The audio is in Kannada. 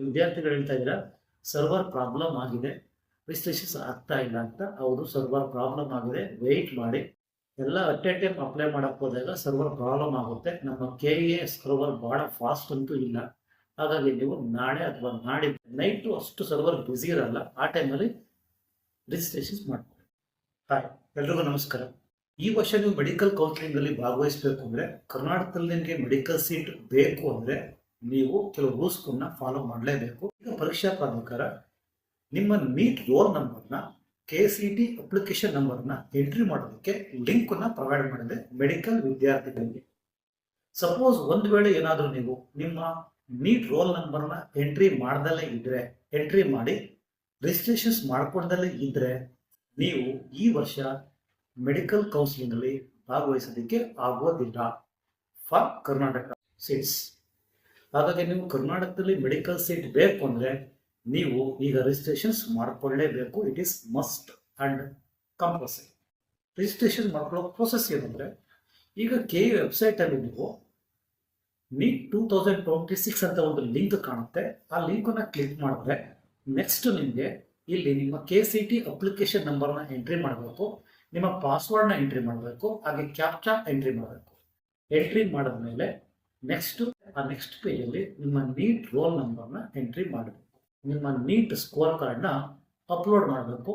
ವಿದ್ಯಾರ್ಥಿಗಳು ಹೇಳ್ತಾ ಇದ್ದೀರಾ ಸರ್ವರ್ ಪ್ರಾಬ್ಲಮ್ ಆಗಿದೆ, ರಿಜಿಸ್ಟ್ರೇಷನ್ಸ್ ಆಗ್ತಾ ಇಲ್ಲ ಅಂತ. ಹೌದು, ಸರ್ವರ್ ಪ್ರಾಬ್ಲಮ್ ಆಗಿದೆ, ವೆಯ್ಟ್ ಮಾಡಿ. ಎಲ್ಲ ಅಟ್ ಎ ಟೈಮ್ ಅಪ್ಲೈ ಮಾಡಕ್ಕೆ ಹೋದಾಗ ಸರ್ವರ್ ಪ್ರಾಬ್ಲಮ್ ಆಗುತ್ತೆ. ನಮ್ಮ KEA ಸರ್ವರ್ ಭಾಳ ಫಾಸ್ಟ್ ಅಂತೂ ಇಲ್ಲ. ಹಾಗಾಗಿ ನೀವು ನಾಳೆ ಅಥವಾ ನಾಡಿದ್ದು ನೈಟು ಅಷ್ಟು ಸರ್ವರ್ ಬ್ಯುಸಿ ಇರಲ್ಲ, ಆ ಟೈಮಲ್ಲಿ ರಿಜಿಸ್ಟ್ರೇಷನ್ಸ್ ಮಾಡ್ಕೊಳ್ಳಿ. ಹಾಯ್, ಎಲ್ರಿಗೂ ನಮಸ್ಕಾರ. ಈ ವರ್ಷ ನೀವು ಮೆಡಿಕಲ್ ಕೌನ್ಸಿಲಿಂಗ್ ಅಲ್ಲಿ ಭಾಗವಹಿಸಬೇಕು ಅಂದ್ರೆ, ಕರ್ನಾಟಕದಲ್ಲಿ ನಿಮಗೆ ಮೆಡಿಕಲ್ ಸೀಟ್ ಬೇಕು ಅಂದ್ರೆ ನೀವು ಕೆಲವು ರೂಲ್ಸ್ಗಳನ್ನ ಫಾಲೋ ಮಾಡಲೇಬೇಕು. ಈಗ ಪರೀಕ್ಷಾ ಪ್ರಾಧಿಕಾರ ನಿಮ್ಮ ನೀಟ್ ರೋಲ್ ನಂಬರ್ನ KCET ಅಪ್ಲಿಕೇಶನ್ ನಂಬರ್ನ ಎಂಟ್ರಿ ಮಾಡೋದಕ್ಕೆ ಲಿಂಕ್ ಅನ್ನ ಪ್ರೊವೈಡ್ ಮಾಡಿದೆ ಮೆಡಿಕಲ್ ವಿದ್ಯಾರ್ಥಿಗಳಿಗೆ. ಸಪೋಸ್ ಒಂದು ವೇಳೆ ಏನಾದರೂ ನೀವು ನಿಮ್ಮ ನೀಟ್ ರೋಲ್ ನಂಬರ್ನ ಎಂಟ್ರಿ ಮಾಡ್ದಲ್ಲೇ ಇದ್ರೆ, ಎಂಟ್ರಿ ಮಾಡಿ ರಿಜಿಸ್ಟ್ರೇಷನ್ಸ್ ಮಾಡ್ಕೊಂಡಲ್ಲೇ ಇದ್ರೆ, ನೀವು ಈ ವರ್ಷ ಮೆಡಿಕಲ್ ಕೌನ್ಸಿಲಿಂಗ್ ಅಲ್ಲಿ ಭಾಗವಹಿಸೋದಕ್ಕೆ ಆಗೋದಿಲ್ಲ ಫಾರ್ ಕರ್ನಾಟಕ ಸೀಟ್ಸ್. ಹಾಗಾಗಿ ನೀವು ಕರ್ನಾಟಕದಲ್ಲಿ ಮೆಡಿಕಲ್ ಸೀಟ್ ಬೇಕು ಅಂದ್ರೆ ನೀವು ಈಗ ರಿಜಿಸ್ಟ್ರೇಷನ್ಸ್ ಮಾಡ್ಕೊಳ್ಳೇಬೇಕು. It is must and compulsory. Registration ಮಾಡ್ಕೊಳ್ಳೋ ಪ್ರೋಸೆಸ್ ಏನಂದ್ರೆ, ಈಗ KU ವೆಬ್ಸೈಟ್ ಅಲ್ಲಿ ನೀವು ನೀಟ್ 2026 ಅಂತ ಒಂದು ಲಿಂಕ್ ಕಾಣುತ್ತೆ. ಆ ಲಿಂಕ್ ಅನ್ನ ಕ್ಲಿಕ್ ಮಾಡಿದ್ರೆ ನೆಕ್ಸ್ಟ್ ನಿಮಗೆ ಇಲ್ಲಿ ನಿಮ್ಮ KCET ಅಪ್ಲಿಕೇಶನ್ ನಂಬರ್ನ ಎಂಟ್ರಿ ಮಾಡಬೇಕು, ನಿಮ್ಮ ಪಾಸ್ವರ್ಡ್ನ ಎಂಟ್ರಿ ಮಾಡಬೇಕು, ಹಾಗೆ ಕ್ಯಾಪ್ಚಾ ಎಂಟ್ರಿ ಮಾಡಬೇಕು. ಎಂಟ್ರಿ ಮಾಡಿದ್ಮೇಲೆ ನೆಕ್ಸ್ಟ್ ಪೇಜಲ್ಲಿ ನಿಮ್ಮ ನೀಟ್ ರೋಲ್ ನಂಬರ್ನ ಎಂಟ್ರಿ ಮಾಡಬೇಕು. ನಿಮ್ಮ ನೀಟ್ ಸ್ಕೋರ್ ಕಾರ್ಡ್ನ ಅಪ್ಲೋಡ್ ಮಾಡಬೇಕು.